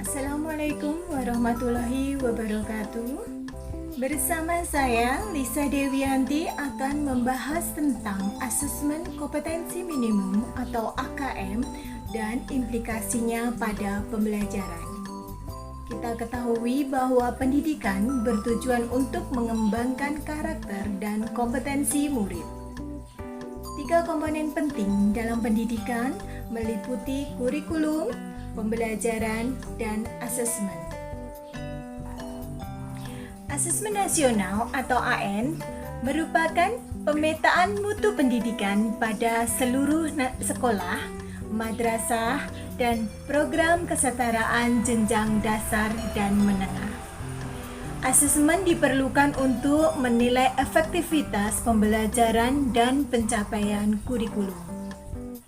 Assalamualaikum warahmatullahi wabarakatuh. Bersama saya, Lisa Dewianti, akan membahas tentang asesmen kompetensi minimum atau AKM dan implikasinya pada pembelajaran. Kita ketahui bahwa pendidikan bertujuan untuk mengembangkan karakter dan kompetensi murid. 3 komponen penting dalam pendidikan meliputi kurikulum, pembelajaran, dan asesmen. Asesmen nasional atau AN merupakan pemetaan mutu pendidikan pada seluruh sekolah, madrasah, dan program kesetaraan jenjang dasar dan menengah. Asesmen diperlukan untuk menilai efektivitas pembelajaran dan pencapaian kurikulum.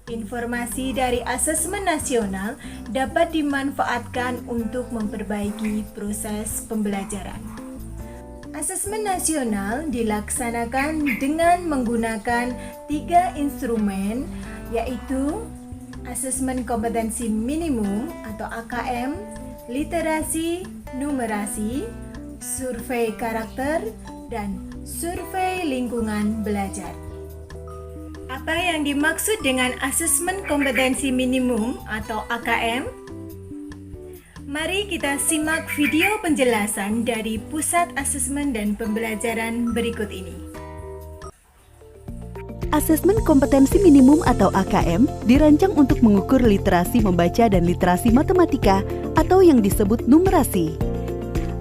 Informasi dari asesmen nasional dapat dimanfaatkan untuk memperbaiki proses pembelajaran. Asesmen nasional dilaksanakan dengan menggunakan 3 instrumen, yaitu asesmen kompetensi minimum atau AKM, literasi numerasi, survei karakter, dan survei lingkungan belajar. Apa yang dimaksud dengan asesmen kompetensi minimum atau AKM? Mari kita simak video penjelasan dari Pusat Asesmen dan Pembelajaran berikut ini. Asesmen kompetensi minimum atau AKM dirancang untuk mengukur literasi membaca dan literasi matematika atau yang disebut numerasi.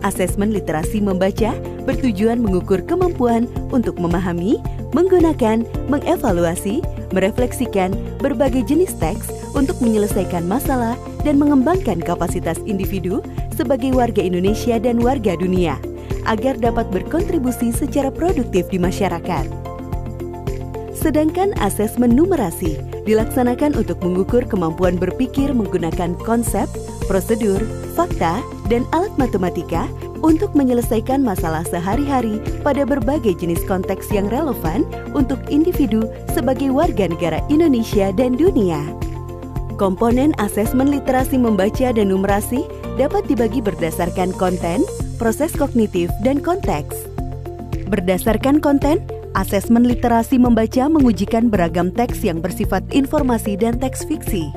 Asesmen literasi membaca bertujuan mengukur kemampuan untuk memahami, menggunakan, mengevaluasi, merefleksikan berbagai jenis teks untuk menyelesaikan masalah dan mengembangkan kapasitas individu sebagai warga Indonesia dan warga dunia, agar dapat berkontribusi secara produktif di masyarakat. Sedangkan asesmen numerasi dilaksanakan untuk mengukur kemampuan berpikir menggunakan konsep, prosedur, fakta, dan alat matematika untuk menyelesaikan masalah sehari-hari pada berbagai jenis konteks yang relevan untuk individu sebagai warga negara Indonesia dan dunia. Komponen asesmen literasi membaca dan numerasi dapat dibagi berdasarkan konten, proses kognitif, dan konteks. Berdasarkan konten, asesmen literasi membaca mengujikan beragam teks yang bersifat informasi dan teks fiksi.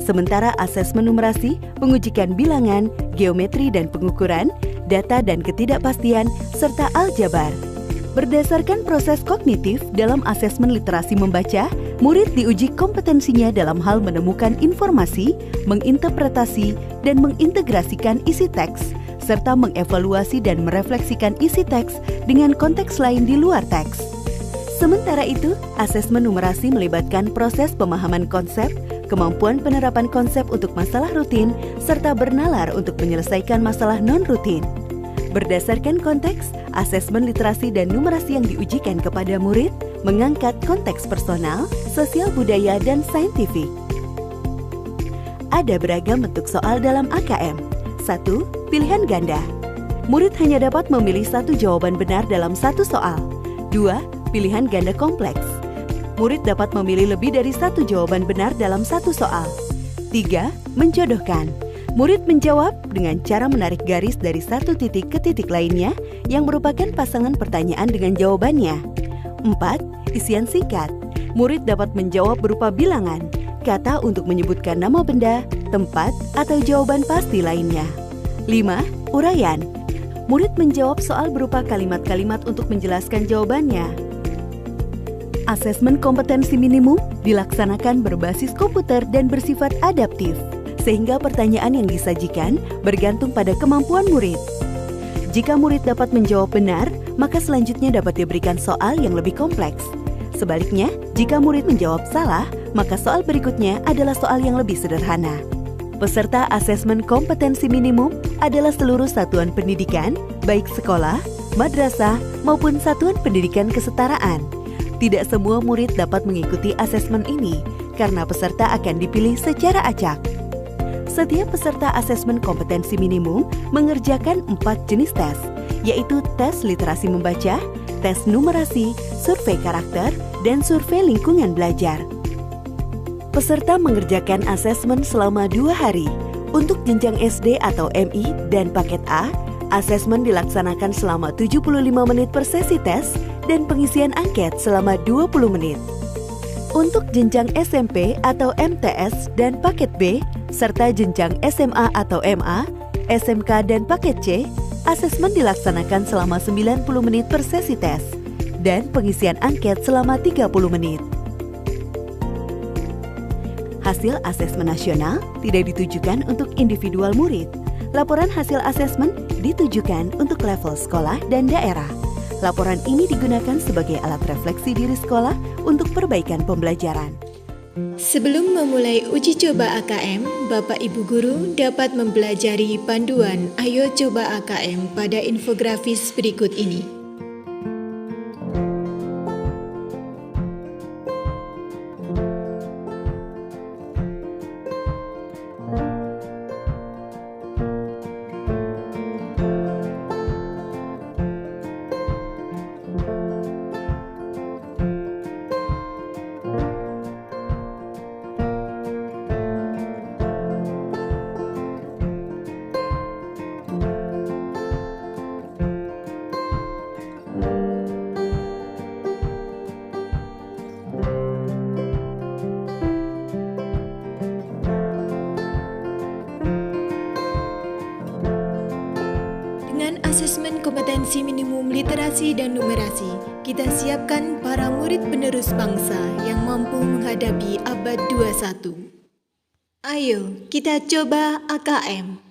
Sementara asesmen numerasi mengujikan bilangan, geometri dan pengukuran, data dan ketidakpastian, serta aljabar. Berdasarkan proses kognitif dalam asesmen literasi membaca, murid diuji kompetensinya dalam hal menemukan informasi, menginterpretasi, dan mengintegrasikan isi teks, serta mengevaluasi dan merefleksikan isi teks dengan konteks lain di luar teks. Sementara itu, asesmen numerasi melibatkan proses pemahaman konsep, kemampuan penerapan konsep untuk masalah rutin, serta bernalar untuk menyelesaikan masalah non-rutin. Berdasarkan konteks, asesmen literasi dan numerasi yang diujikan kepada murid mengangkat konteks personal, sosial budaya, dan saintifik. Ada beragam bentuk soal dalam AKM. 1. Pilihan ganda. Murid hanya dapat memilih 1 jawaban benar dalam 1 soal. 2. Pilihan ganda kompleks. Murid dapat memilih lebih dari 1 jawaban benar dalam 1 soal. 3. Menjodohkan. Murid menjawab dengan cara menarik garis dari 1 titik ke titik lainnya yang merupakan pasangan pertanyaan dengan jawabannya. 4. Isian singkat. Murid dapat menjawab berupa bilangan, kata untuk menyebutkan nama benda, tempat, atau jawaban pasti lainnya. 5. Uraian. Murid menjawab soal berupa kalimat-kalimat untuk menjelaskan jawabannya. Asesmen kompetensi minimum dilaksanakan berbasis komputer dan bersifat adaptif, sehingga pertanyaan yang disajikan bergantung pada kemampuan murid. Jika murid dapat menjawab benar, maka selanjutnya dapat diberikan soal yang lebih kompleks. Sebaliknya, jika murid menjawab salah, maka soal berikutnya adalah soal yang lebih sederhana. Peserta asesmen kompetensi minimum adalah seluruh satuan pendidikan, baik sekolah, madrasah, maupun satuan pendidikan kesetaraan. Tidak semua murid dapat mengikuti asesmen ini karena peserta akan dipilih secara acak. Setiap peserta asesmen kompetensi minimum mengerjakan 4 jenis tes, yaitu tes literasi membaca, tes numerasi, survei karakter, dan survei lingkungan belajar. Peserta mengerjakan asesmen selama 2 hari, Untuk jenjang SD atau MI dan paket A, asesmen dilaksanakan selama 75 menit per sesi tes dan pengisian angket selama 20 menit. Untuk jenjang SMP atau MTS dan paket B, serta jenjang SMA atau MA, SMK dan paket C, asesmen dilaksanakan selama 90 menit per sesi tes dan pengisian angket selama 30 menit. Hasil asesmen nasional tidak ditujukan untuk individual murid. Laporan hasil asesmen ditujukan untuk level sekolah dan daerah. Laporan ini digunakan sebagai alat refleksi diri sekolah untuk perbaikan pembelajaran. Sebelum memulai uji coba AKM, Bapak Ibu Guru dapat mempelajari panduan Ayo Coba AKM pada infografis berikut ini. Dengan asesmen kompetensi minimum literasi dan numerasi, kita siapkan para murid penerus bangsa yang mampu menghadapi abad 21. Ayo, kita coba AKM.